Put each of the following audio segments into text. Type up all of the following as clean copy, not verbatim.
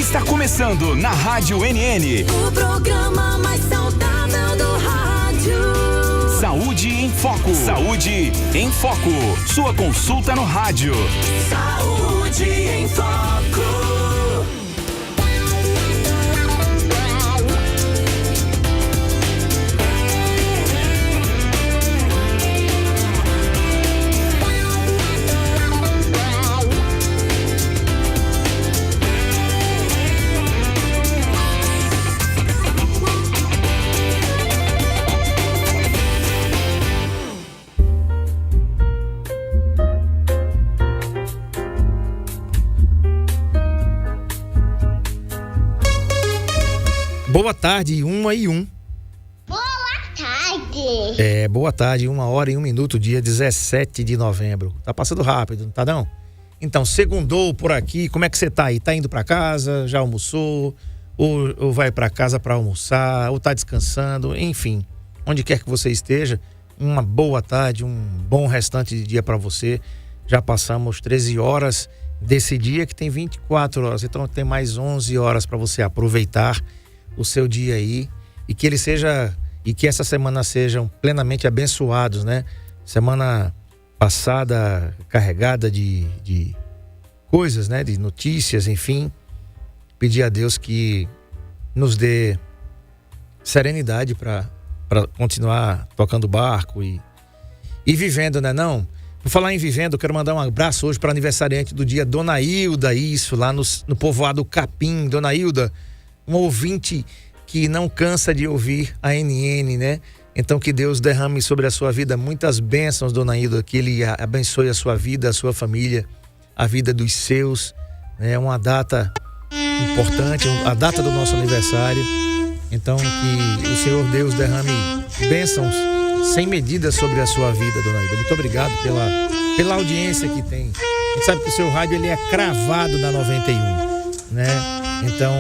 Está começando na Rádio NN. O programa mais saudável do rádio. Saúde em Foco. Saúde em Foco. Sua consulta no rádio. Saúde em Foco. Boa tarde, 1h01. Boa tarde. Boa tarde, 1h01, dia 17 de novembro. Tá passando rápido, não tá não? Então, segundou por aqui, como é que você tá aí? Tá indo pra casa, já almoçou? Ou vai pra casa pra almoçar? Ou tá descansando? Enfim, onde quer que você esteja, uma boa tarde, um bom restante de dia pra você. Já passamos 13 horas desse dia que tem 24 horas, então tem mais 11 horas pra você aproveitar o seu dia aí e que ele seja e que essa semana sejam plenamente abençoados, né? Semana passada carregada de coisas, né? De notícias, enfim. Pedir a Deus que nos dê serenidade para continuar tocando barco e vivendo, né? Não? Por falar em vivendo, eu quero mandar um abraço hoje para aniversariante do dia, Dona Hilda, isso, lá no povoado Capim. Dona Hilda, um ouvinte que não cansa de ouvir a NN, né? Então que Deus derrame sobre a sua vida muitas bênçãos, Dona Hilda, que Ele abençoe a sua vida, a sua família, a vida dos seus. É uma data importante, a data do nosso aniversário. Então que o Senhor Deus derrame bênçãos sem medida sobre a sua vida, Dona Hilda. Muito obrigado pela audiência que tem. A gente sabe que o seu rádio ele é cravado na 91, né? Então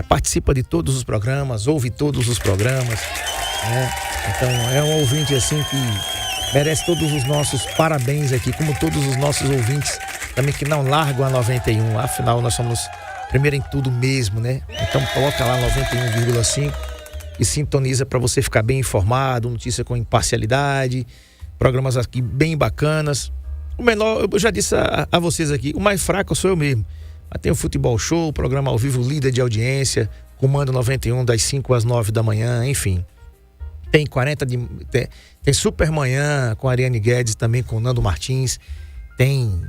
participa de todos os programas, ouve todos os programas, né? Então é um ouvinte assim que merece todos os nossos parabéns aqui, como todos os nossos ouvintes também que não largam a 91, afinal nós somos primeiro em tudo mesmo, né? Então coloca lá 91,5 e sintoniza para você ficar bem informado, notícia com imparcialidade, programas aqui bem bacanas. O menor, eu já disse a vocês aqui, o mais fraco sou eu mesmo. Mas tem o Futebol Show, o programa ao vivo líder de audiência, Comando 91 das 5 às 9 da manhã, enfim. Tem tem Super Manhã com a Ariane Guedes, também com o Nando Martins. Tem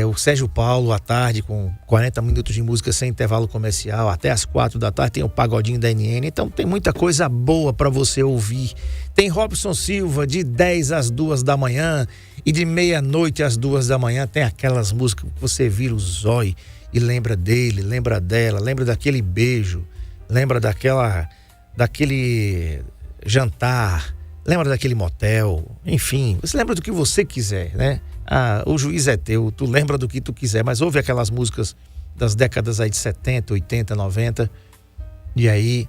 o Sérgio Paulo à tarde com 40 minutos de música sem intervalo comercial, até às 4 da tarde. Tem o Pagodinho da NN, então tem muita coisa boa para você ouvir. Tem Robson Silva de 10 às 2 da manhã e de meia-noite às 2 da manhã. Tem aquelas músicas que você vira o zóio e lembra dele, lembra dela, lembra daquele beijo, lembra daquele jantar, lembra daquele motel, enfim, você lembra do que você quiser, né? O juiz é teu, tu lembra do que tu quiser, mas ouve aquelas músicas das décadas aí de 70, 80, 90 e aí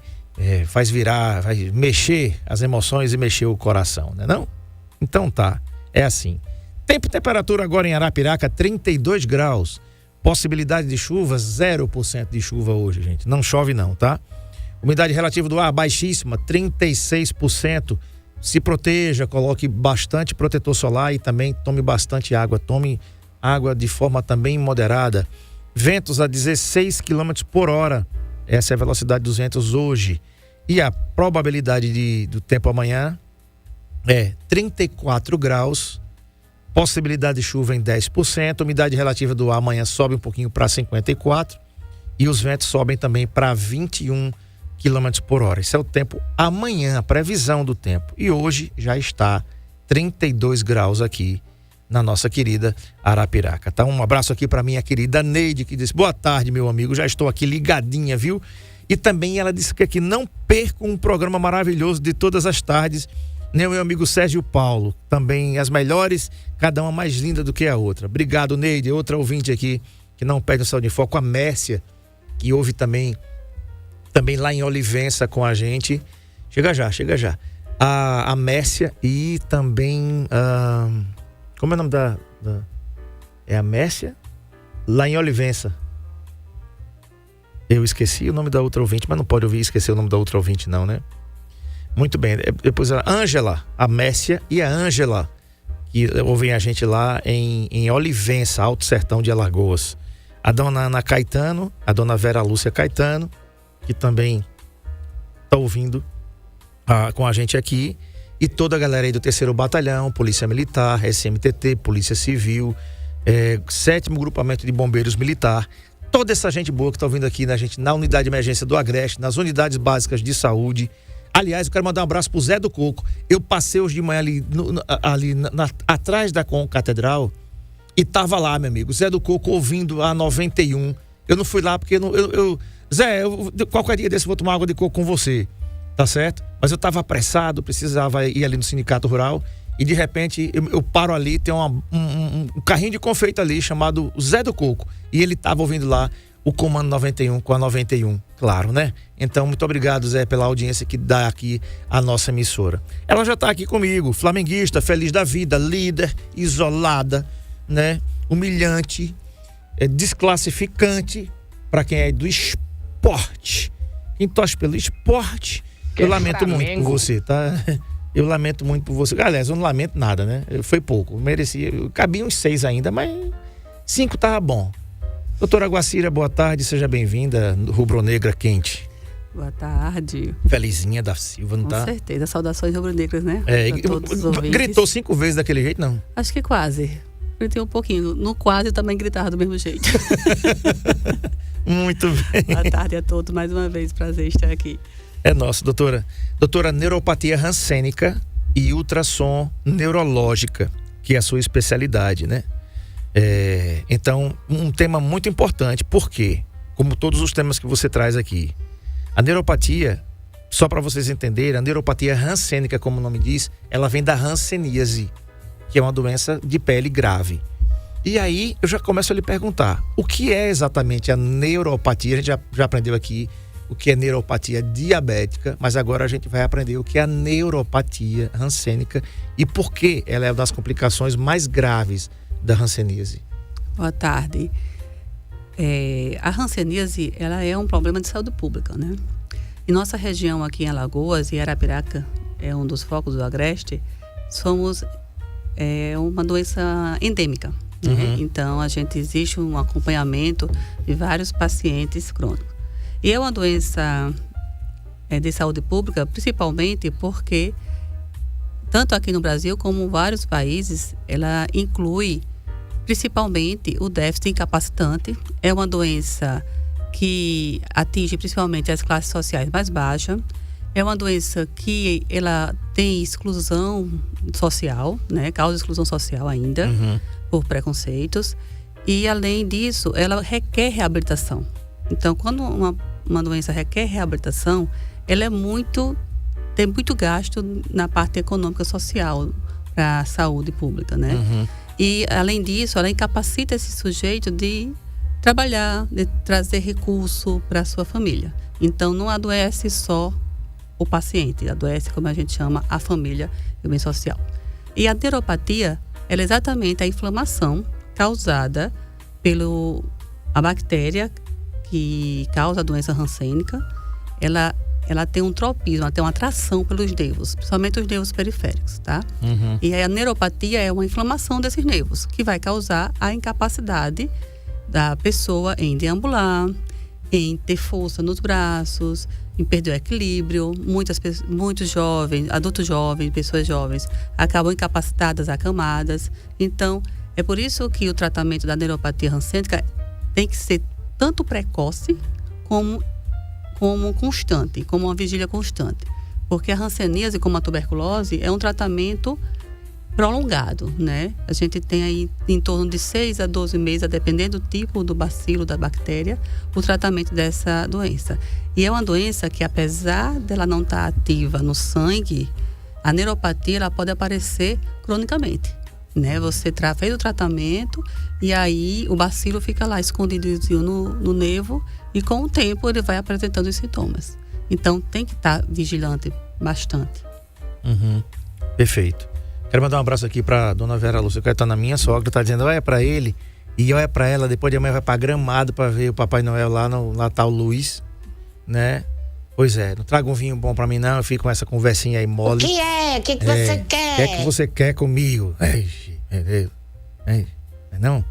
vai mexer as emoções e mexer o coração, né não? Então tá, é assim. Tempo e temperatura agora em Arapiraca, 32 graus. Possibilidade de chuva, 0% de chuva hoje, gente. Não chove não, tá? Umidade relativa do ar baixíssima, 36%. Se proteja, coloque bastante protetor solar e também tome bastante água. Tome água de forma também moderada. Ventos a 16 km por hora. Essa é a velocidade dos ventos hoje. E a probabilidade do tempo amanhã é 34 graus. Possibilidade de chuva em 10%, umidade relativa do ar amanhã sobe um pouquinho para 54% e os ventos sobem também para 21 km por hora. Esse é o tempo amanhã, a previsão do tempo. E hoje já está 32 graus aqui na nossa querida Arapiraca. Tá? Um abraço aqui para minha querida Neide, que disse: boa tarde, meu amigo, já estou aqui ligadinha, viu? E também ela disse que aqui não perco um programa maravilhoso de todas as tardes, nem o meu amigo Sérgio Paulo, também as melhores, cada uma mais linda do que a outra. Obrigado, Neide. Outra ouvinte aqui que não perde o Saúde em Foco, a Mércia, que ouve também lá em Olivença com a gente. Chega já. A Mércia e também como é o nome é a Mércia lá em Olivença. Eu esqueci o nome da outra ouvinte, mas não pode esquecer o nome da outra ouvinte não, né? Muito bem. Depois a Ângela, a Mércia e a Ângela, que ouvem a gente lá em Olivença, Alto Sertão de Alagoas. A dona Ana Caetano, a dona Vera Lúcia Caetano, que também está ouvindo com a gente aqui. E toda a galera aí do 3º Batalhão, Polícia Militar, SMTT, Polícia Civil, 7º Grupamento de Bombeiros Militar. Toda essa gente boa que está ouvindo aqui na unidade de emergência do Agreste, nas unidades básicas de saúde. Aliás, eu quero mandar um abraço pro Zé do Coco. Eu passei hoje de manhã ali atrás da Catedral e tava lá, meu amigo. Zé do Coco ouvindo a 91. Eu não fui lá porque Zé, qualquer dia desse eu vou tomar água de coco com você, tá certo? Mas eu tava apressado, precisava ir ali no Sindicato Rural e de repente eu paro ali, tem um carrinho de confeito ali chamado Zé do Coco e ele tava ouvindo lá o Comando 91 com a 91, claro, né? Então, muito obrigado, Zé, pela audiência que dá aqui a nossa emissora. Ela já tá aqui comigo, flamenguista, feliz da vida, líder, isolada, né? Humilhante, desclassificante para quem é do esporte. Quem torce pelo esporte, eu lamento muito por você, tá? Eu lamento muito por você. Aliás, eu não lamento nada, né? Foi pouco, merecia, cabia uns 6 ainda, mas 5 tava bom. Doutora Guacira, boa tarde, seja bem-vinda, Rubro-Negra Quente. Boa tarde. Felizinha da Silva, não tá? Com certeza, saudações rubro-negras, né? Gritou 5 vezes daquele jeito, não? Acho que quase. Gritei um pouquinho. No quase também gritava do mesmo jeito. Muito bem. Boa tarde a todos, mais uma vez, prazer estar aqui. É nosso, doutora. Doutora, neuropatia rancênica e ultrassom neurológica, que é a sua especialidade, né? Então, um tema muito importante, porque, como todos os temas que você traz aqui, a neuropatia, só para vocês entenderem, a neuropatia rancênica, como o nome diz, ela vem da hanseníase, que é uma doença de pele grave. E aí, eu já começo a lhe perguntar, o que é exatamente a neuropatia? A gente já aprendeu aqui o que é neuropatia diabética, mas agora a gente vai aprender o que é a neuropatia rancênica e por que ela é uma das complicações mais graves da hanseníase. Boa tarde. A hanseníase, ela é um problema de saúde pública, né? Em nossa região aqui em Alagoas e Arapiraca, é um dos focos do Agreste, somos uma doença endêmica, né? Uhum. Então, existe um acompanhamento de vários pacientes crônicos. E é uma doença de saúde pública, principalmente porque, tanto aqui no Brasil como em vários países, ela inclui principalmente o déficit incapacitante. É uma doença que atinge principalmente as classes sociais mais baixas. É uma doença que ela tem exclusão social, né? Causa exclusão social ainda, por preconceitos. E, além disso, ela requer reabilitação. Então, quando uma doença requer reabilitação, ela tem muito gasto na parte econômica e social para a saúde pública, né? E, além disso, ela incapacita esse sujeito de trabalhar, de trazer recurso para a sua família. Então, não adoece só o paciente, adoece, como a gente chama, a família e o bem social. E a neuropatia, ela é exatamente a inflamação causada pela bactéria que causa a doença rancênica. Ela tem um tropismo, ela tem uma atração pelos nervos, principalmente os nervos periféricos, tá? E aí a neuropatia é uma inflamação desses nervos, que vai causar a incapacidade da pessoa em deambular, em ter força nos braços, em perder o equilíbrio. Muitos jovens, adultos jovens, pessoas jovens, acabam incapacitadas, acamadas. Então, é por isso que o tratamento da neuropatia rancênica tem que ser tanto precoce como constante, como uma vigília constante. Porque a hanseníase, como a tuberculose, é um tratamento prolongado, né? A gente tem aí em torno de 6 a 12 meses, dependendo do tipo do bacilo, da bactéria, o tratamento dessa doença. E é uma doença que, apesar dela não estar ativa no sangue, a neuropatia ela pode aparecer cronicamente, né? Você fez o tratamento e aí o bacilo fica lá escondido no nervo e, com o tempo, ele vai apresentando os sintomas. Então, tem que estar vigilante bastante. Perfeito. Quero mandar um abraço aqui para dona Vera Lúcia Caetano, minha sogra, está dizendo, é para ele E olha pra ela, depois de amanhã vai pra Gramado pra ver o Papai Noel lá no Natal Luiz, né? Pois é, não traga um vinho bom pra mim não, eu fico com essa conversinha aí mole. O que é? O que você quer? O que é que você quer comigo? Não?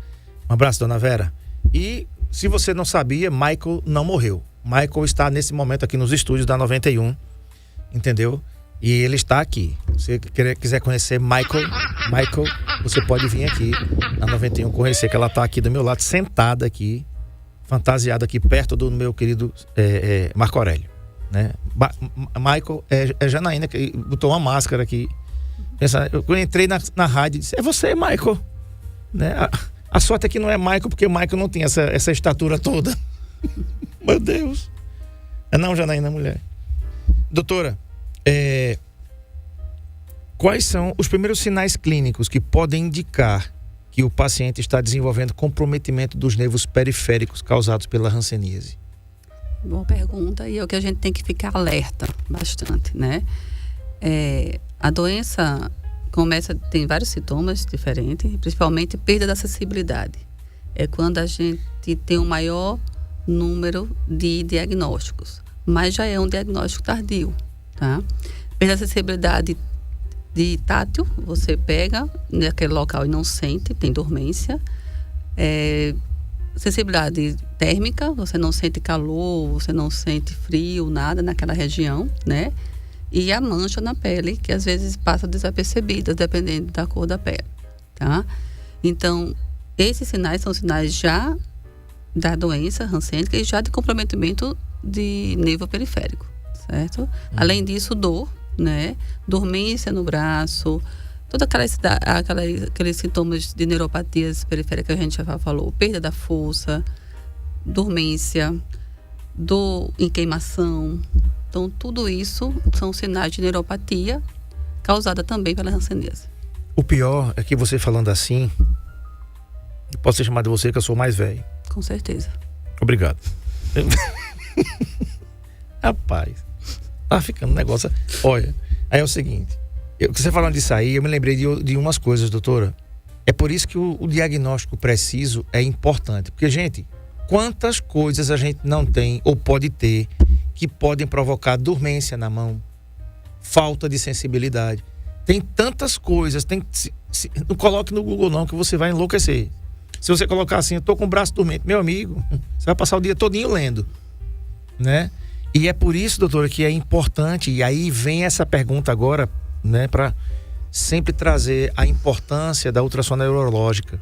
Um abraço, dona Vera. E se você não sabia, Michael não morreu. Michael está nesse momento aqui nos estúdios da 91, entendeu? E ele está aqui. Se você quiser conhecer Michael, você pode vir aqui na 91 conhecer, que ela está aqui do meu lado, sentada aqui, fantasiada aqui perto do meu querido Marco Aurélio, né? Michael é Janaína, que botou uma máscara aqui. Eu entrei na rádio e disse, é você, Michael, né? A sorte é que não é Michael, porque o Michael não tem essa estatura toda. Meu Deus. Não, Janaína, mulher. Doutora, quais são os primeiros sinais clínicos que podem indicar que o paciente está desenvolvendo comprometimento dos nervos periféricos causados pela hanseníase? Boa pergunta, e é o que a gente tem que ficar alerta bastante, né? A doença tem vários sintomas diferentes, principalmente perda da acessibilidade. É quando a gente tem um maior número de diagnósticos, mas já é um diagnóstico tardio, tá? Perda da acessibilidade de tátil, você pega naquele local e não sente, tem dormência. Sensibilidade térmica, você não sente calor, você não sente frio, nada naquela região, né? E a mancha na pele, que às vezes passa desapercebida, dependendo da cor da pele, tá? Então, esses sinais são sinais já da doença hansênica e já de comprometimento de nervo periférico, certo? Além disso, dor, né? Dormência no braço, todos aqueles sintomas de neuropatias periféricas que a gente já falou, perda da força, dormência, dor em queimação. Então, tudo isso são sinais de neuropatia causada também pela hanseníase. O pior é que você falando assim, eu posso ser chamado de você que eu sou mais velho. Com certeza. Obrigado. Rapaz, tá ficando um negócio. Olha, aí é o seguinte, você falando disso aí, eu me lembrei de umas coisas, doutora. É por isso que o diagnóstico preciso é importante. Porque, gente, quantas coisas a gente não tem ou pode ter que podem provocar dormência na mão, falta de sensibilidade. Tem tantas coisas, não coloque no Google não, que você vai enlouquecer. Se você colocar assim, eu tô com o braço dormente, meu amigo, você vai passar o dia todinho lendo, né? E é por isso, doutora, que é importante, e aí vem essa pergunta agora, né, para sempre trazer a importância da ultrassom neurológica.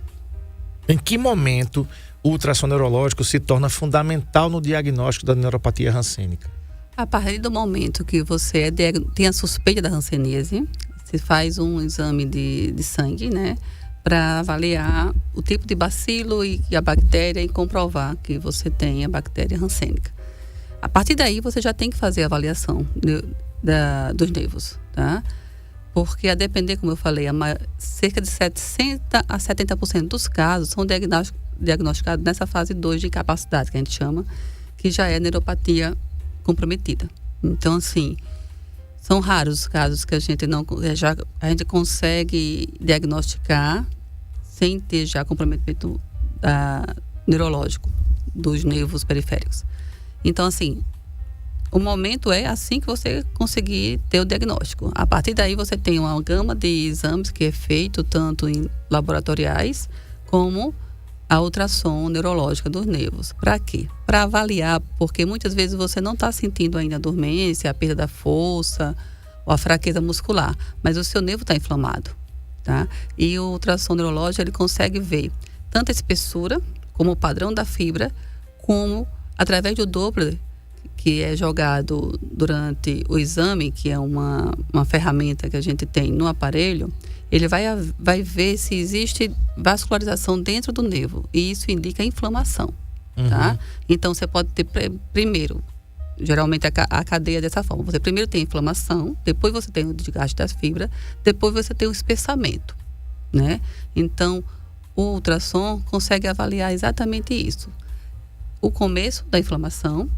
Em que momento o ultrassom neurológico se torna fundamental no diagnóstico da neuropatia hansênica? A partir do momento que você tem a suspeita da hanseníase, você faz um exame de sangue, né, para avaliar o tipo de bacilo e a bactéria e comprovar que você tem a bactéria hansênica. A partir daí, você já tem que fazer a avaliação dos nervos, tá? Porque a depender, como eu falei, cerca de 60% a 70% dos casos são diagnosticados nessa fase 2 de incapacidade, que a gente chama, que já é neuropatia comprometida. Então, assim, são raros os casos que a gente consegue diagnosticar sem ter já comprometimento neurológico dos nervos periféricos. Então, assim, o momento é assim que você conseguir ter o diagnóstico. A partir daí, você tem uma gama de exames que é feito tanto em laboratoriais como a ultrassom neurológica dos nervos. Para quê? Para avaliar, porque muitas vezes você não está sentindo ainda a dormência, a perda da força ou a fraqueza muscular, mas o seu nervo está inflamado, tá? E o ultrassom neurológico, ele consegue ver tanto a espessura, como o padrão da fibra, como através do Doppler, que é jogado durante o exame, que é uma ferramenta que a gente tem no aparelho, ele vai ver se existe vascularização dentro do nervo, e isso indica inflamação, tá? Então, você pode ter primeiro, geralmente a cadeia dessa forma, você primeiro tem a inflamação, depois você tem o desgaste das fibras, depois você tem o espessamento, né? Então, o ultrassom consegue avaliar exatamente isso. O começo da inflamação,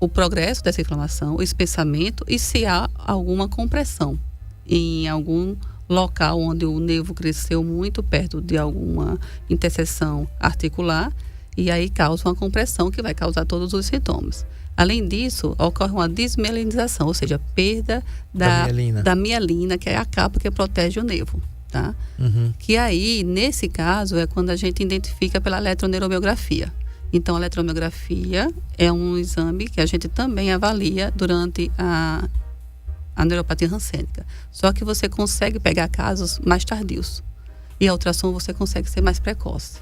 o progresso dessa inflamação, o espessamento e se há alguma compressão em algum local onde o nervo cresceu muito perto de alguma interseção articular e aí causa uma compressão que vai causar todos os sintomas. Além disso, ocorre uma desmielinização, ou seja, perda da mielina, que é a capa que protege o nervo. Tá? Que aí, nesse caso, é quando a gente identifica pela eletroneuromiografia. Então, a eletromiografia é um exame que a gente também avalia durante a neuropatia rancênica. Só que você consegue pegar casos mais tardios. E a ultrassom você consegue ser mais precoce.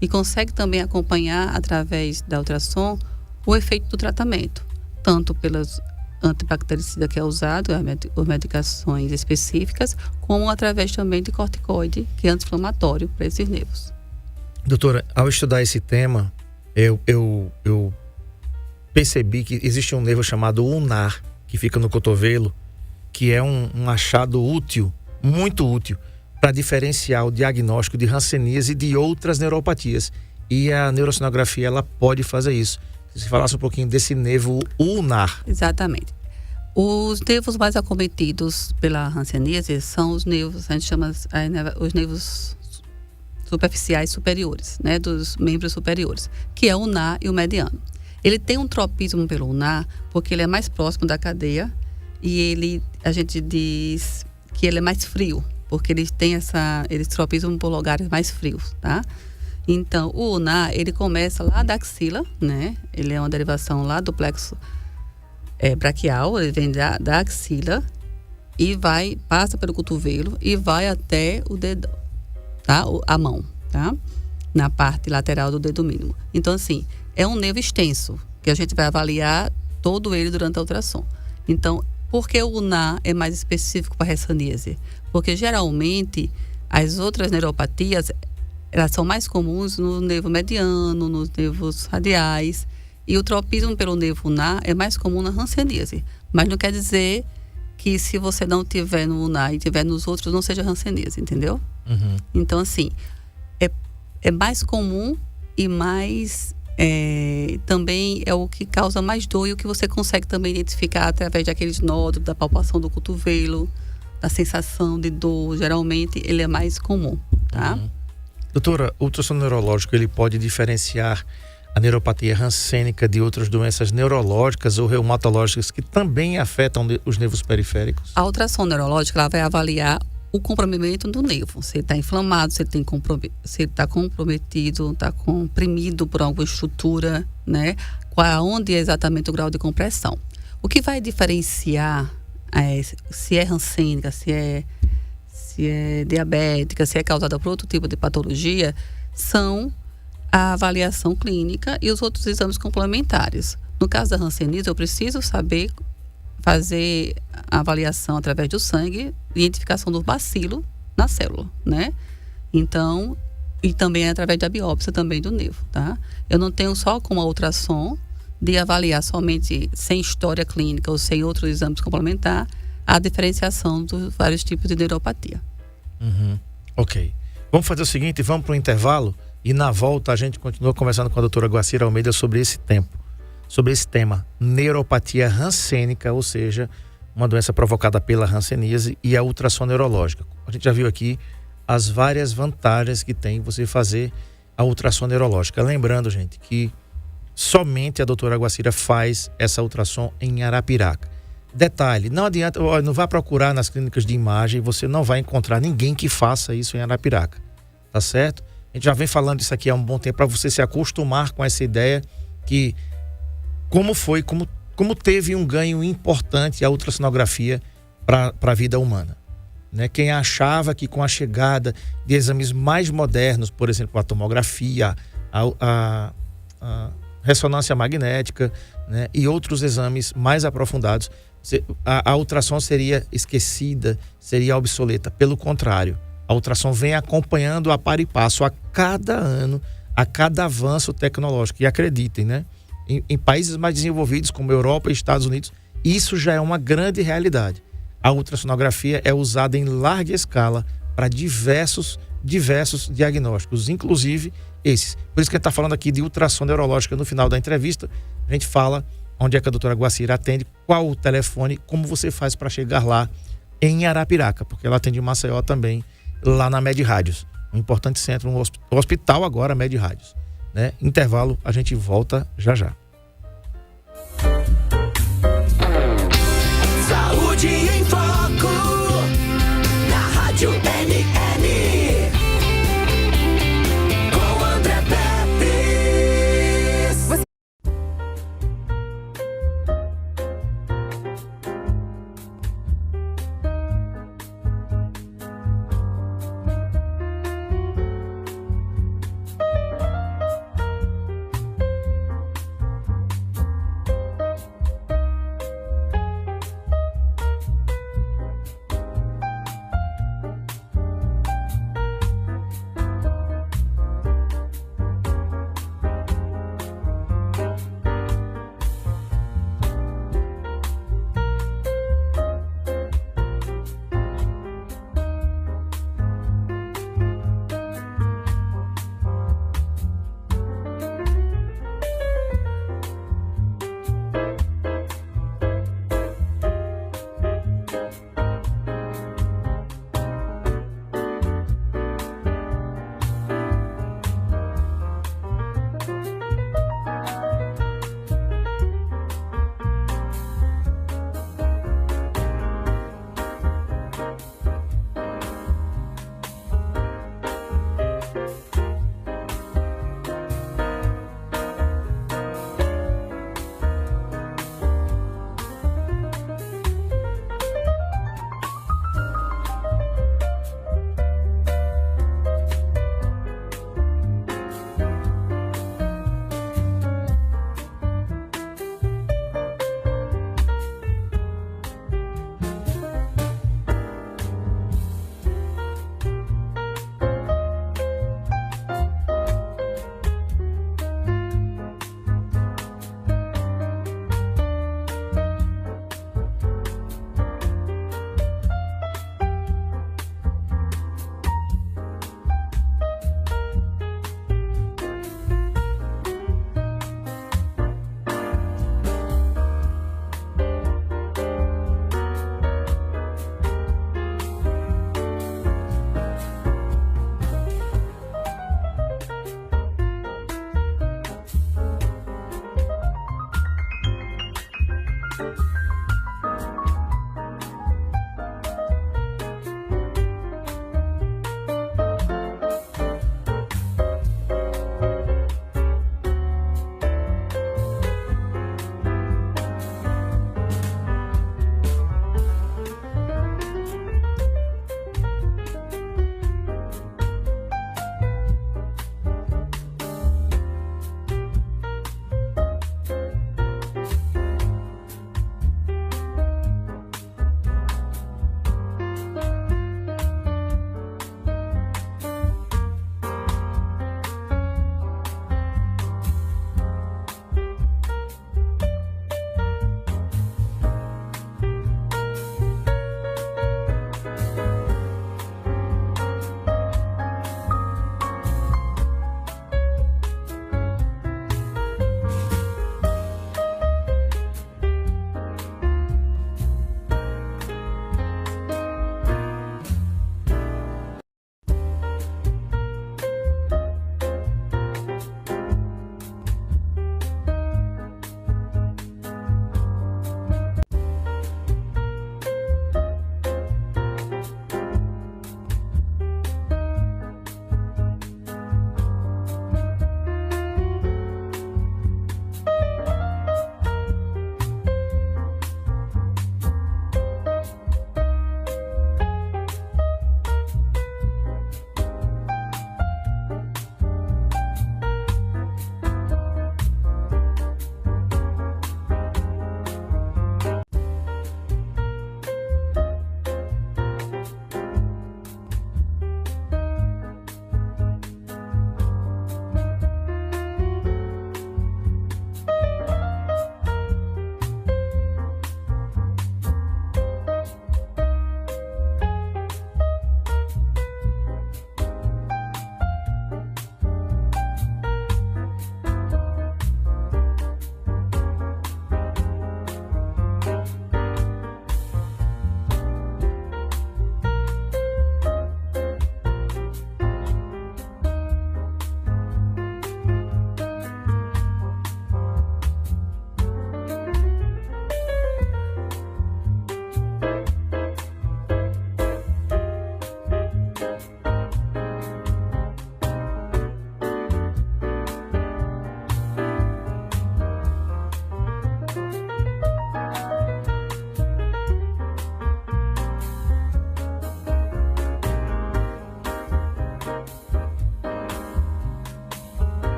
E consegue também acompanhar, através da ultrassom, o efeito do tratamento. Tanto pelas antibactericida que é usado, as medicações específicas, como através também de corticoide, que é anti-inflamatório para esses nervos. Doutora, ao estudar esse tema, eu percebi que existe um nervo chamado ulnar, que fica no cotovelo, que é um achado útil, muito útil, para diferenciar o diagnóstico de hanseníase e de outras neuropatias. E a neurosonografia, ela pode fazer isso. Se falasse um pouquinho desse nervo ulnar. Exatamente. Os nervos mais acometidos pela hanseníase são os nervos, a gente chama os nervos superficiais superiores, né, dos membros superiores, que é o ulnar e o mediano. Ele tem um tropismo pelo ulnar porque ele é mais próximo da cadeia e a gente diz que ele é mais frio, porque ele tem esse tropismo por lugares mais frios, tá? Então, o ulnar, ele começa lá da axila, né? Ele é uma derivação lá do plexo braquial, ele vem da axila e passa pelo cotovelo e vai até o dedo, tá? A mão, tá? Na parte lateral do dedo mínimo. Então, assim, é um nervo extenso, que a gente vai avaliar todo ele durante a ultrassom. Então, por que o ulnar é mais específico para a hanseníase? Porque, geralmente, as outras neuropatias, elas são mais comuns no nervo mediano, nos nervos radiais. E o tropismo pelo nervo ulnar é mais comum na hanseníase. Mas não quer dizer que se você não tiver no ulnar e tiver nos outros, não seja hanseníase, entendeu? Então, assim, é mais comum e mais... também é o que causa mais dor e o que você consegue também identificar através daqueles nódulos, da palpação do cotovelo, da sensação de dor. Geralmente, ele é mais comum, tá? Doutora, o ultrassom neurológico, ele pode diferenciar a neuropatia rancênica de outras doenças neurológicas ou reumatológicas que também afetam os nervos periféricos? A ultrassom neurológica, ela vai avaliar o comprometimento do nervo. Se ele está inflamado, se ele está comprometido, está comprimido por alguma estrutura, né? Onde é exatamente o grau de compressão. O que vai diferenciar se é rancênica, se é diabética, se é causada por outro tipo de patologia, são a avaliação clínica e os outros exames complementares. No caso da hanseníase, eu preciso saber fazer a avaliação através do sangue, identificação do bacilo na célula, né? Então, e também através da biópsia também do nervo, tá? Eu não tenho só com a ultrassom de avaliar somente sem história clínica ou sem outros exames complementares a diferenciação dos vários tipos de neuropatia. Ok. Vamos fazer o seguinte, vamos para o intervalo e na volta a gente continua conversando com a doutora Guacira Almeida sobre esse tema, neuropatia rancênica, ou seja, uma doença provocada pela hanseníase e a ultrassom neurológica. A gente já viu aqui as várias vantagens que tem você fazer a ultrassom neurológica. Lembrando, gente, que somente a doutora Guacira faz essa ultrassom em Arapiraca. Detalhe, não adianta, não vá procurar nas clínicas de imagem, você não vai encontrar ninguém que faça isso em Arapiraca, tá certo? A gente já vem falando isso aqui há um bom tempo para você se acostumar com essa ideia que como teve um ganho importante a ultrassonografia para a vida humana, né? Quem achava que com a chegada de exames mais modernos, por exemplo, a tomografia, a ressonância magnética, né, e outros exames mais aprofundados, a ultrassom seria esquecida, seria obsoleta. Pelo contrário, a ultrassom vem acompanhando a par e passo a cada ano, a cada avanço tecnológico. E acreditem, né? Em países mais desenvolvidos como Europa e Estados Unidos, isso já é uma grande realidade. A ultrassonografia é usada em larga escala para diversos diagnósticos, inclusive esses. Por isso que a gente está falando aqui de ultrassom neurológica. No final da entrevista, a gente fala onde é que a doutora Guacira atende, qual o telefone, como você faz para chegar lá em Arapiraca, porque ela atende em Maceió também, lá na Med Rádios. Um importante centro, um hospital agora, Med Rádios. Né? Intervalo, a gente volta já já. Saúde em Foco, na Rádio NN, com André Pepe.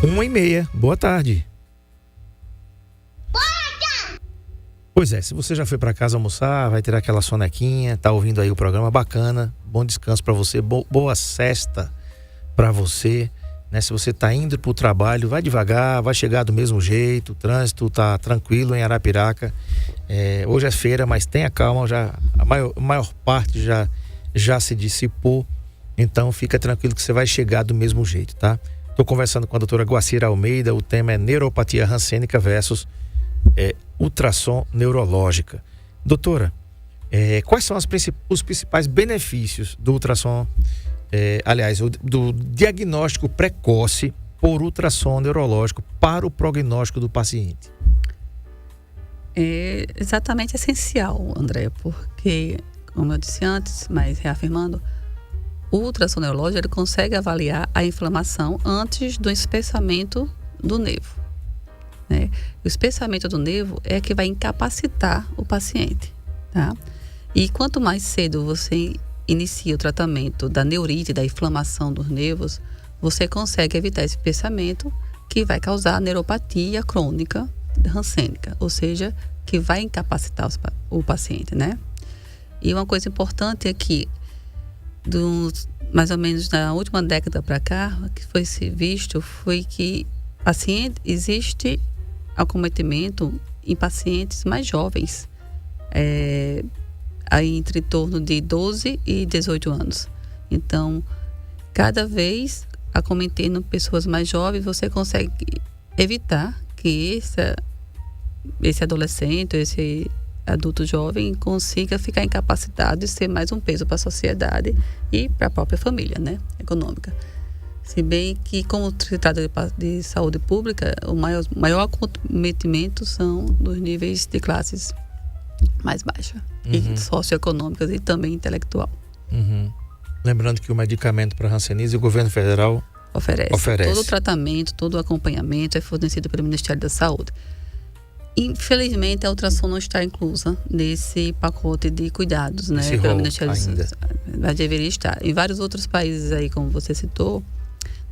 1h30. Boa tarde. Pois é, se você já foi para casa almoçar, vai ter aquela sonequinha, tá ouvindo aí o programa, bacana, bom descanso para você, boa sesta para você, né? Se você tá indo pro trabalho, vai devagar, vai chegar do mesmo jeito, o trânsito tá tranquilo em Arapiraca. Hoje é feira, mas tenha calma, já a maior parte já se dissipou, então fica tranquilo que você vai chegar do mesmo jeito, tá? Tô conversando com a doutora Guacira Almeida, o tema é neuropatia rancênica versus ultrassom neurológica. Doutora, quais são os principais benefícios do ultrassom, do diagnóstico precoce por ultrassom neurológico para o prognóstico do paciente? É exatamente essencial, André, porque, como eu disse antes, mas reafirmando, o ultrassom neurológico ele consegue avaliar a inflamação antes do espessamento do nervo, né? O espessamento do nervo é que vai incapacitar o paciente, tá? E quanto mais cedo você inicia o tratamento da neurite, da inflamação dos nervos, você consegue evitar esse espessamento que vai causar neuropatia crônica rancênica, ou seja, que vai incapacitar o paciente, né? E uma coisa importante é que mais ou menos na última década para cá, o que foi se visto foi que existe acometimento em pacientes mais jovens, aí entre torno de 12 e 18 anos. Então, cada vez acometendo pessoas mais jovens, você consegue evitar que esse adolescente, esse adulto jovem consiga ficar incapacitado e ser mais um peso para a sociedade e para a própria família, né, econômica. Se bem que, como se trata de saúde pública, o maior acometimento são dos níveis de classes mais baixas, e socioeconômicas e também intelectual. Lembrando que o medicamento para hanseníase o governo federal oferece. Todo o tratamento, todo o acompanhamento é fornecido pelo Ministério da Saúde. Infelizmente, a ultrassom não está inclusa nesse pacote de cuidados, né? Esse pelo rol Ministério da ainda. Saúde. Mas deveria estar. Em vários outros países aí, como você citou,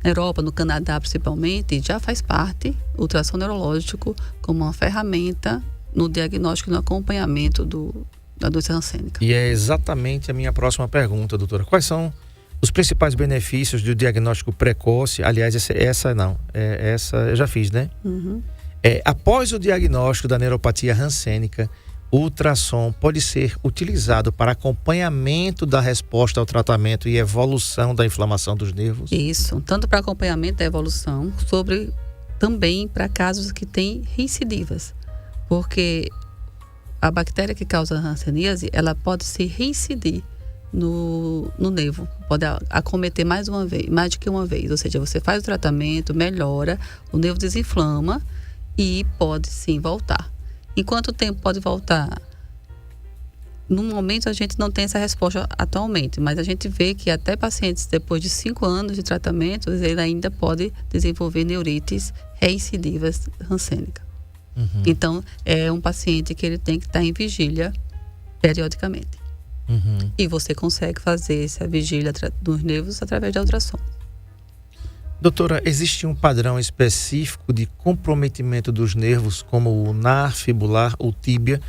na Europa, no Canadá principalmente, já faz parte o ultrassom neurológico como uma ferramenta no diagnóstico e no acompanhamento da doença rancênica. E é exatamente a minha próxima pergunta, doutora. Quais são os principais benefícios do diagnóstico precoce? Aliás, essa eu já fiz, né? Após o diagnóstico da neuropatia rancênica, o ultrassom pode ser utilizado para acompanhamento da resposta ao tratamento e evolução da inflamação dos nervos? Isso, tanto para acompanhamento da evolução, também para casos que têm recidivas. Porque a bactéria que causa a hanseníase, ela pode se reincidir no nervo, pode acometer mais de que uma vez. Ou seja, você faz o tratamento, melhora, o nervo desinflama e pode sim voltar. Em quanto tempo pode voltar? No momento a gente não tem essa resposta atualmente, mas a gente vê que até pacientes depois de 5 anos de tratamento, ele ainda pode desenvolver neurites reincidivas rancênicas. Então, é um paciente que ele tem que estar em vigília periodicamente. E você consegue fazer essa vigília dos nervos através da ultrassom. Doutora, existe um padrão específico de comprometimento dos nervos, como o ulnar, fibular ou tíbia,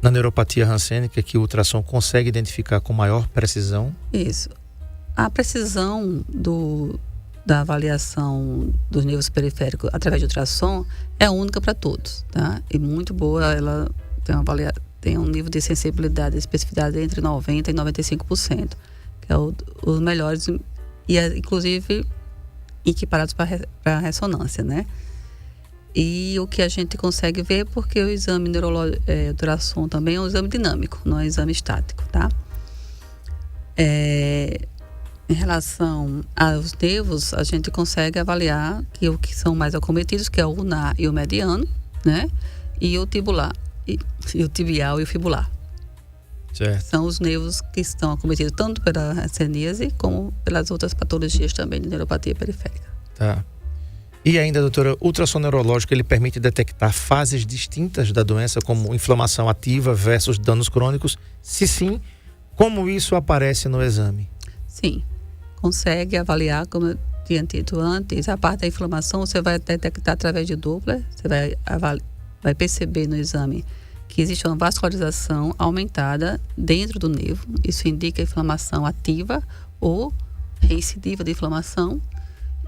na neuropatia rancênica, que o ultrassom consegue identificar com maior precisão? Isso. A precisão da avaliação dos nervos periféricos através de ultrassom é única para todos, tá? E muito boa, ela tem um nível de sensibilidade e especificidade entre 90% e 95%, que é os melhores, e inclusive equiparados para a ressonância, né? E o que a gente consegue ver, porque o exame neurológico, ultrassom também é um exame dinâmico, não é um exame estático, tá? Em relação aos nervos, a gente consegue avaliar que o que são mais acometidos, que é o ulnar e o mediano, né? E o tibular, e o tibial e o fibular. Certo. São os nervos que estão acometidos tanto pela hanseníase como pelas outras patologias também de neuropatia periférica. Tá. E ainda, doutora, o ultrassom neurológico, ele permite detectar fases distintas da doença, como inflamação ativa versus danos crônicos? Se sim, como isso aparece no exame? Sim, consegue avaliar, como eu tinha dito antes, a parte da inflamação você vai detectar através de Doppler, você vai perceber no exame que existe uma vascularização aumentada dentro do nervo. Isso indica inflamação ativa ou recidiva de inflamação.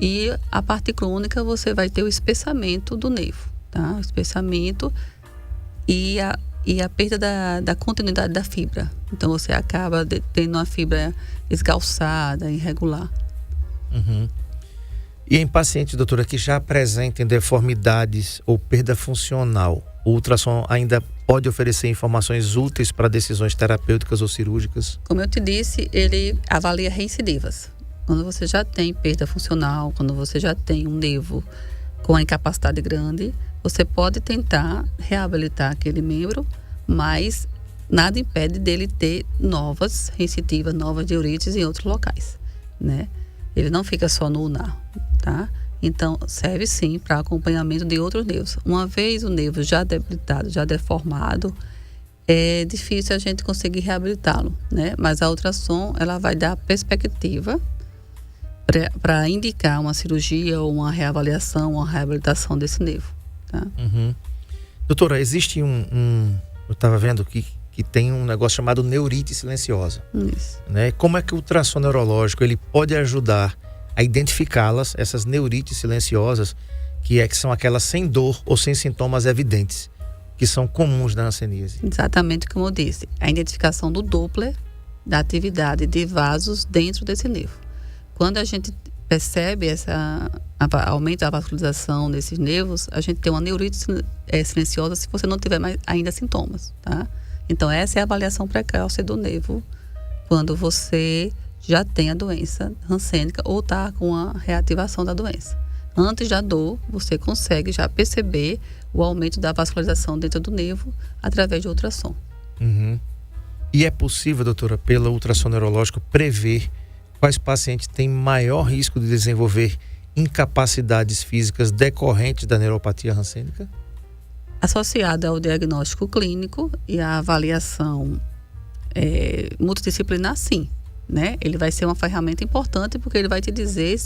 E a parte crônica você vai ter o espessamento do nervo, tá? O espessamento e a perda da continuidade da fibra. Então você acaba tendo uma fibra esgalçada, irregular. Uhum. E em pacientes, doutora, que já apresentem deformidades ou perda funcional, o ultrassom ainda pode oferecer informações úteis para decisões terapêuticas ou cirúrgicas? Como eu te disse, ele avalia recidivas. Quando você já tem perda funcional, quando você já tem um nervo com a incapacidade grande, você pode tentar reabilitar aquele membro, mas nada impede dele ter novas recidivas, novas diurites em outros locais, né? Ele não fica só no ulnar, tá? Então, serve sim para acompanhamento de outros nervos. Uma vez o nervo já debilitado, já deformado, é difícil a gente conseguir reabilitá-lo, né? Mas a ultrassom, ela vai dar perspectiva para indicar uma cirurgia ou uma reavaliação, uma reabilitação desse nervo, tá? Uhum. Doutora, existe eu estava vendo aqui que tem um negócio chamado neurite silenciosa. Isso. Né? Como é que o ultrassom neurológico ele pode ajudar a identificá-las, essas neurites silenciosas, que são aquelas sem dor ou sem sintomas evidentes, que são comuns na hanseníase? Exatamente como eu disse, a identificação do Doppler da atividade de vasos dentro desse nervo. Quando a gente percebe aumento da vascularização desses nervos, a gente tem uma neurite silenciosa se você não tiver mais ainda sintomas, tá? Então, essa é a avaliação precoce do nervo quando você já tem a doença hansênica ou está com a reativação da doença. Antes da dor, você consegue já perceber o aumento da vascularização dentro do nervo através de ultrassom. Uhum. E é possível, doutora, pelo ultrassom neurológico, prever quais pacientes têm maior risco de desenvolver incapacidades físicas decorrentes da neuropatia hansênica? Associada ao diagnóstico clínico e à avaliação multidisciplinar, sim, né? Ele vai ser uma ferramenta importante porque ele vai te dizer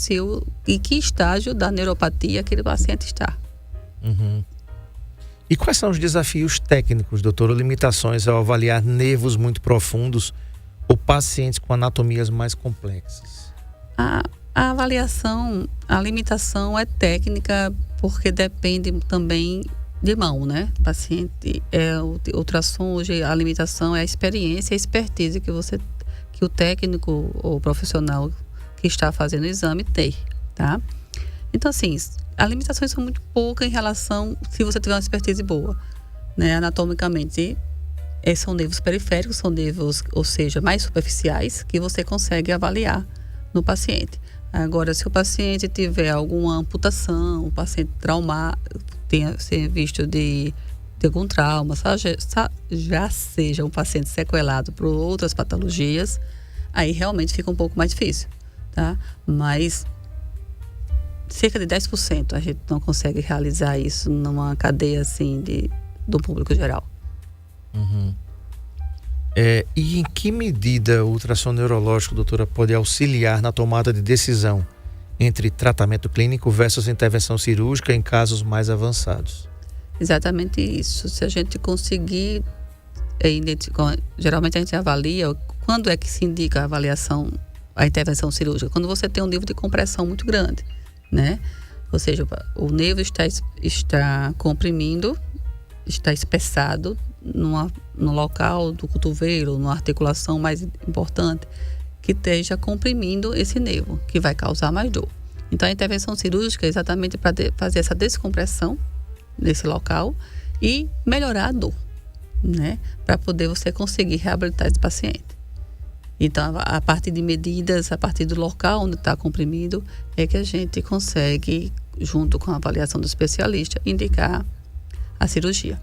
em que estágio da neuropatia aquele paciente está. Uhum. E quais são os desafios técnicos, doutor, ou limitações ao avaliar nervos muito profundos ou pacientes com anatomias mais complexas? A avaliação, a limitação é técnica porque depende também de mão, né? Paciente, o ultrassom hoje, a limitação é a experiência e a expertise que o técnico ou profissional que está fazendo o exame tem, tá? Então, assim, as limitações são muito poucas em relação se você tiver uma expertise boa, né? Anatomicamente, são nervos periféricos, são nervos, ou seja, mais superficiais, que você consegue avaliar no paciente. Agora, se o paciente tiver alguma amputação, o paciente tenha sido visto de algum trauma, já seja um paciente sequelado por outras patologias, aí realmente fica um pouco mais difícil, tá? Mas cerca de 10% a gente não consegue realizar isso numa cadeia assim do público geral. Uhum. E em que medida o ultrassom neurológico, doutora, pode auxiliar na tomada de decisão entre tratamento clínico versus intervenção cirúrgica em casos mais avançados? Exatamente isso. Se a gente conseguir identificar, geralmente a gente avalia quando é que se indica a intervenção cirúrgica. Quando você tem um nível de compressão muito grande, né? Ou seja, o nervo está comprimindo, está espessado no local do cotovelo, numa articulação mais importante, que esteja comprimindo esse nervo, que vai causar mais dor. Então, a intervenção cirúrgica é exatamente para fazer essa descompressão nesse local e melhorar a dor, né? Para poder você conseguir reabilitar esse paciente. Então, a partir de medidas, a partir do local onde está comprimido, é que a gente consegue, junto com a avaliação do especialista, indicar a cirurgia.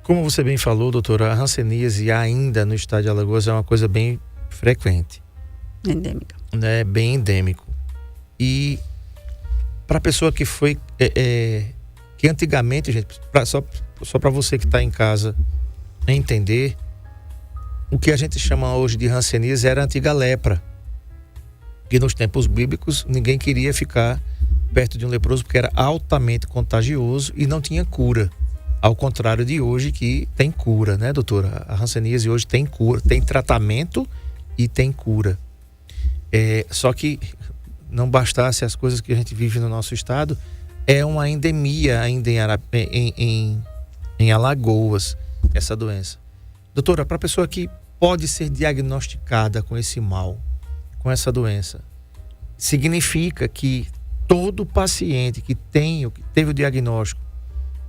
Como você bem falou, doutora, a hanseníase ainda no estado de Alagoas é uma coisa bem frequente. Endêmica. É bem endêmico. E para a pessoa que foi... que antigamente, gente, só para você que está em casa entender, o que a gente chama hoje de hanseníase era a antiga lepra. Porque nos tempos bíblicos ninguém queria ficar perto de um leproso porque era altamente contagioso e não tinha cura. Ao contrário de hoje, que tem cura, né, doutora? A hanseníase hoje tem cura, tem tratamento e tem cura. Só que não bastasse as coisas que a gente vive no nosso estado, é uma endemia ainda em Alagoas, essa doença. Doutora, para a pessoa que pode ser diagnosticada com esse mal, com essa doença, significa que todo paciente que teve o diagnóstico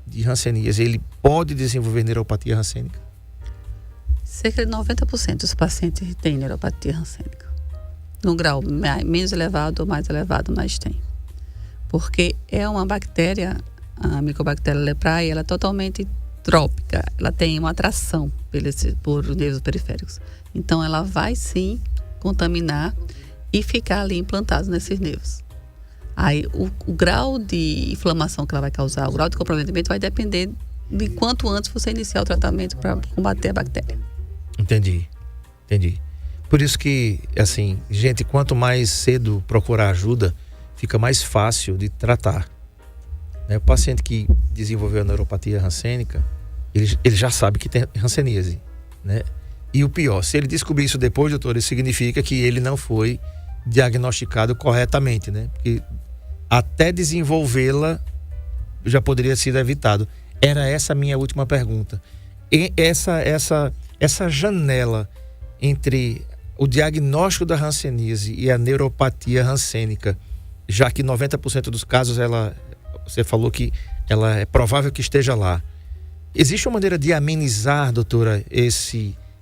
de hanseníase, ele pode desenvolver neuropatia hansênica? Cerca de 90% dos pacientes têm neuropatia hansênica. No grau menos elevado ou mais elevado, mas tem. Porque é uma bactéria, a Mycobacterium leprae, ela é totalmente trópica. Ela tem uma atração por nervos periféricos. Então, ela vai sim contaminar e ficar ali implantado nesses nervos. Aí, o grau de inflamação que ela vai causar, o grau de comprometimento vai depender de quanto antes você iniciar o tratamento para combater a bactéria. Entendi. Por isso que, assim, gente, quanto mais cedo procurar ajuda, fica mais fácil de tratar. O paciente que desenvolveu a neuropatia hansênica, ele já sabe que tem hanseníase, né? E o pior, se ele descobrir isso depois, doutor, isso significa que ele não foi diagnosticado corretamente, né? Porque até desenvolvê-la já poderia ser evitado. Era essa a minha última pergunta. E essa janela entre o diagnóstico da hanseníase e a neuropatia hansênica, já que 90% dos casos você falou que ela é provável que esteja lá. Existe uma maneira de amenizar, doutora,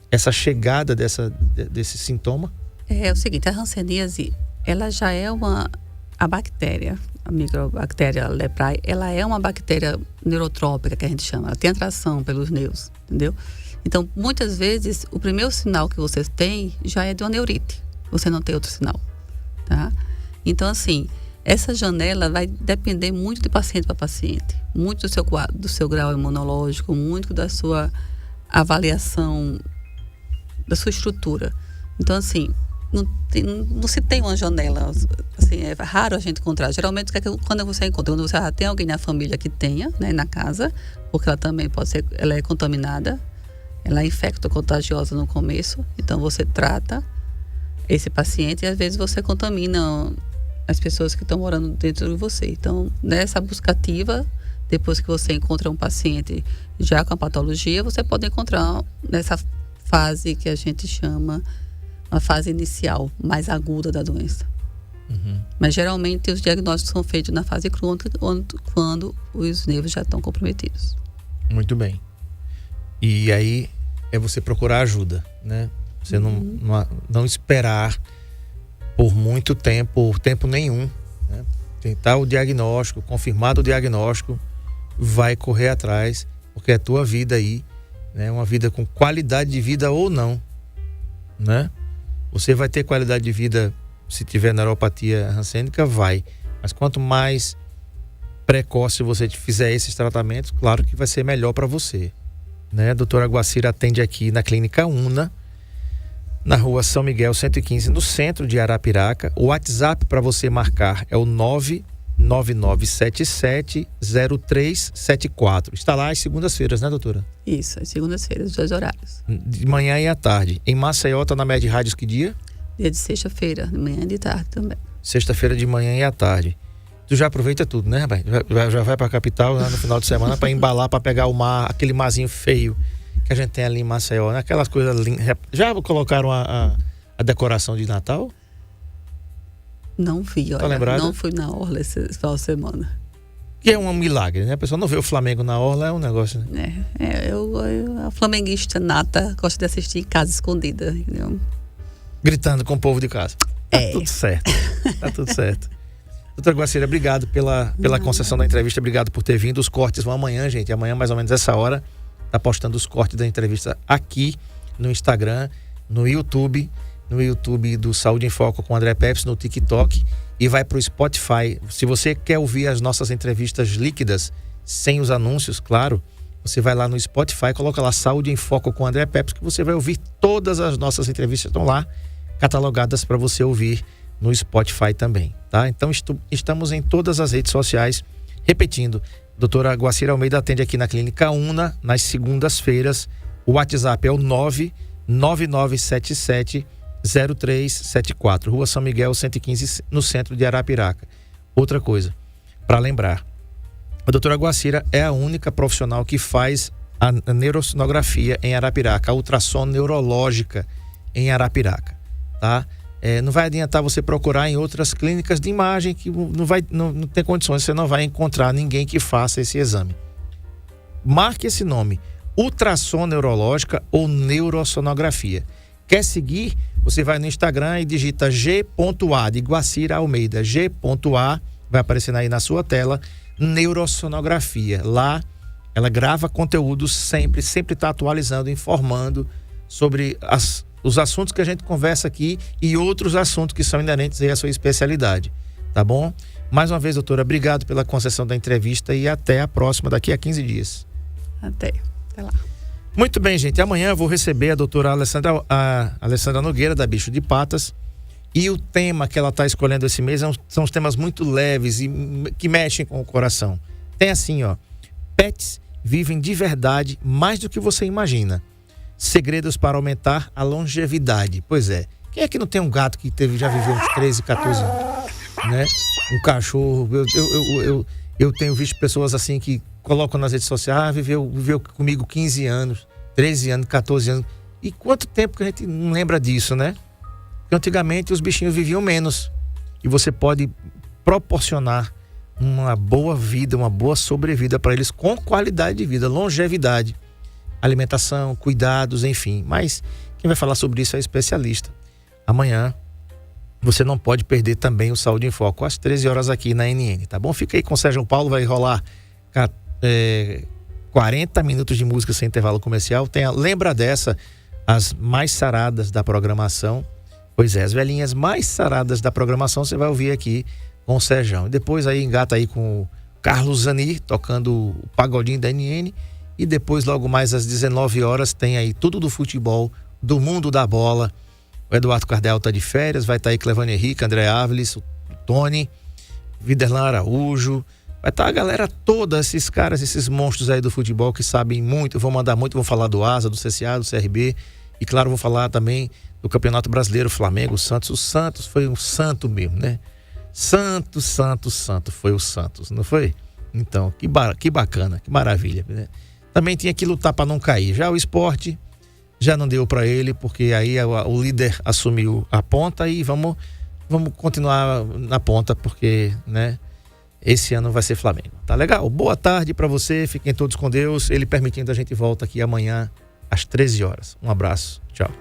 essa chegada desse sintoma? É o seguinte, a hanseníase, ela já é a bactéria, a Mycobacterium leprae, ela é uma bactéria neurotrópica, que a gente chama. Ela tem atração pelos nervos, entendeu? Então, muitas vezes, o primeiro sinal que você tem já é de uma neurite. Você não tem outro sinal, tá? Então, assim, essa janela vai depender muito de paciente para paciente. Muito do seu grau imunológico, muito da sua avaliação, da sua estrutura. Então, assim, não se tem uma janela. Assim, é raro a gente encontrar. Geralmente, quando você encontra, quando você já tem alguém na família que tenha, né, na casa, porque ela também ela é contaminada, ela é infecto-contagiosa no começo, então você trata esse paciente e às vezes você contamina as pessoas que estão morando dentro de você. Então, nessa busca ativa, depois que você encontra um paciente já com a patologia, você pode encontrar nessa fase que a gente chama uma fase inicial, mais aguda da doença. Uhum. Mas geralmente os diagnósticos são feitos na fase crônica, quando os nervos já estão comprometidos. Muito bem. E aí é você procurar ajuda, né? Você não esperar por muito tempo, por tempo nenhum, né? Tentar o diagnóstico, confirmado o diagnóstico, vai correr atrás, porque é a tua vida aí, né? Uma vida com qualidade de vida ou não, né? Você vai ter qualidade de vida se tiver neuropatia hansênica, vai. Mas quanto mais precoce você fizer esses tratamentos, claro que vai ser melhor para você, né? A doutora Guacira atende aqui na Clínica Una, na rua São Miguel 115, no centro de Arapiraca. O WhatsApp para você marcar é o 999770374. Está lá às segundas-feiras, né, doutora? Isso, às segundas-feiras, 2 horários. De manhã e à tarde. Em Maceió, tá na Med Rádios que dia? Dia de sexta-feira, de manhã e de tarde também. Sexta-feira de manhã e à tarde. Tu já aproveita tudo, né, rapaz? Já vai pra capital, né, no final de semana para embalar, para pegar o mar, aquele marzinho feio que a gente tem ali em Maceió, né? Aquelas coisas lindas. Já colocaram a decoração de Natal? Não vi, olha. Lembrado? Não fui na orla essa final de semana. Que é um milagre, né? A pessoa não vê o Flamengo na orla, é um negócio, né? A flamenguista nata gosta de assistir em casa escondida, entendeu? Gritando com o povo de casa. Tá tudo certo. Tá tudo certo. Doutora Guacira, obrigado pela concessão da entrevista, obrigado por ter vindo. Os cortes vão amanhã, gente. Amanhã, mais ou menos essa hora, tá postando os cortes da entrevista aqui no Instagram, no YouTube do Saúde em Foco com André Pepsi, no TikTok, e vai pro Spotify. Se você quer ouvir as nossas entrevistas líquidas, sem os anúncios, claro, você vai lá no Spotify, coloca lá Saúde em Foco com André Pepsi, que você vai ouvir todas as nossas entrevistas, estão lá catalogadas para você ouvir no Spotify também, tá? Então estamos em todas as redes sociais. Repetindo, doutora Guacira Almeida atende aqui na Clínica Una nas segundas-feiras. O WhatsApp é o 999770374, Rua São Miguel 115, no centro de Arapiraca. Outra coisa, para lembrar, a doutora Guacira é a única profissional que faz a neurosonografia em Arapiraca, a ultrassom neurológica em Arapiraca, tá? Não vai adiantar você procurar em outras clínicas de imagem que não tem condições, você não vai encontrar ninguém que faça esse exame. Marque esse nome, ultrassom neurológica ou neurosonografia. Quer seguir? Você vai no Instagram e digita G.A de Guacira Almeida, G.A, vai aparecendo aí na sua tela, neurosonografia. Lá ela grava conteúdo sempre está atualizando, informando sobre os assuntos que a gente conversa aqui e outros assuntos que são inerentes aí à sua especialidade, tá bom? Mais uma vez, doutora, obrigado pela concessão da entrevista e até a próxima, daqui a 15 dias. Até lá. Muito bem, gente, amanhã eu vou receber a doutora Alessandra Nogueira, da Bicho de Patas, e o tema que ela está escolhendo esse mês são os temas muito leves e que mexem com o coração. Tem assim, ó: pets vivem de verdade mais do que você imagina. Segredos para aumentar a longevidade. Pois é. Quem é que não tem um gato que já viveu uns 13, 14 anos? Né? Um cachorro. Eu tenho visto pessoas assim que colocam nas redes sociais, viveu comigo 15 anos, 13 anos, 14 anos. E quanto tempo que a gente não lembra disso, né? Porque antigamente os bichinhos viviam menos. E você pode proporcionar uma boa vida, uma boa sobrevida para eles com qualidade de vida, longevidade. Alimentação, cuidados, enfim. Mas quem vai falar sobre isso é especialista. Amanhã você não pode perder também o Saúde em Foco às 13 horas aqui na NN, tá bom? Fica aí com o Sérgio Paulo, vai rolar 40 minutos de música sem intervalo comercial. Lembra dessa, as mais saradas da programação. Pois é, as velhinhas mais saradas da programação você vai ouvir aqui com o Sérgio. E depois aí engata aí com o Carlos Zani tocando o pagodinho da NN. E depois, logo mais às 19 horas, tem aí tudo do futebol, do mundo da bola. O Eduardo Cardeal tá de férias, vai estar aí Clevane Henrique, André Áviles, o Tony, Viderlan Araújo. Vai estar a galera toda, esses caras, esses monstros aí do futebol que sabem muito, vão mandar muito, vão falar do ASA, do CCA, do CRB. E claro, vou falar também do Campeonato Brasileiro, Flamengo, o Santos. O Santos foi um santo mesmo, né? Santo foi o Santos, não foi? Então, que bacana, que maravilha, né? Também tinha que lutar para não cair. Já o Sport já não deu para ele, porque aí o líder assumiu a ponta e vamos continuar na ponta, porque, né, esse ano vai ser Flamengo. Tá legal? Boa tarde para você, fiquem todos com Deus. Ele permitindo, a gente volta aqui amanhã às 13 horas. Um abraço, tchau.